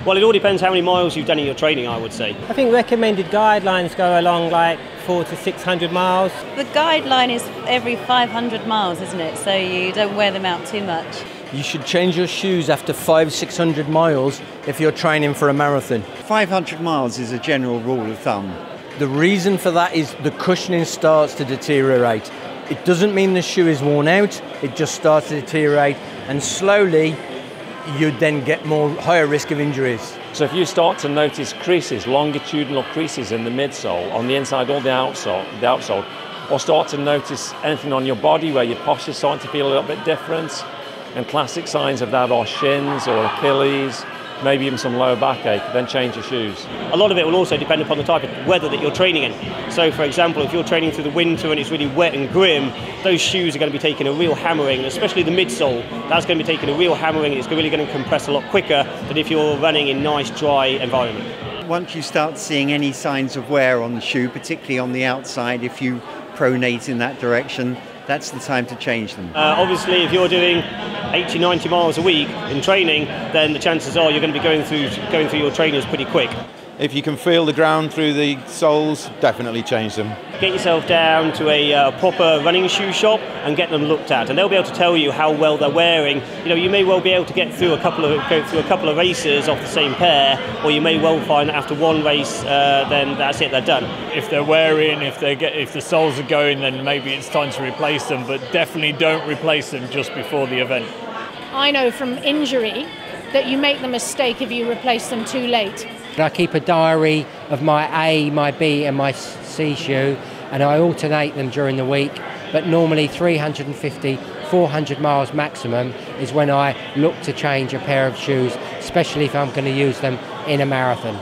Well, it all depends how many miles you've done in your training, I would say. I think recommended guidelines go along like 400 to 600 miles. The guideline is every 500 miles, isn't it? So you don't wear them out too much. You should change your shoes after 500-600 miles if you're training for a marathon. 500 miles is a general rule of thumb. The reason for that is the cushioning starts to deteriorate. It doesn't mean the shoe is worn out, it just starts to deteriorate, and slowly you then get higher risk of injuries. So if you start to notice creases, longitudinal creases in the midsole, on the inside or the outsole, or start to notice anything on your body where your posture's starting to feel a little bit different, and classic signs of that are shins or Achilles, maybe even some lower backache, then change your shoes. A lot of it will also depend upon the type of weather that you're training in. So for example, if you're training through the winter and it's really wet and grim, those shoes are going to be taking a real hammering, especially the midsole. That's going to be taking a real hammering, and it's really going to compress a lot quicker than if you're running in nice, dry environment. Once you start seeing any signs of wear on the shoe, particularly on the outside, if you pronate in that direction, that's the time to change them. Obviously, if you're doing 80, 90 miles a week in training, then the chances are you're going to be going through your trainers pretty quick. If you can feel the ground through the soles, definitely change them. Get yourself down to a proper running shoe shop and get them looked at, and they'll be able to tell you how well they're wearing. You know, you may well be able to go through a couple of races off the same pair, or you may well find that after one race, then that's it, they're done. If they're wearing, if the soles are going, then maybe it's time to replace them, but definitely don't replace them just before the event. I know from injury that you make the mistake if you replace them too late. I keep a diary of my A, my B and my C shoe, and I alternate them during the week, but normally 350, 400 miles maximum is when I look to change a pair of shoes, especially if I'm going to use them in a marathon.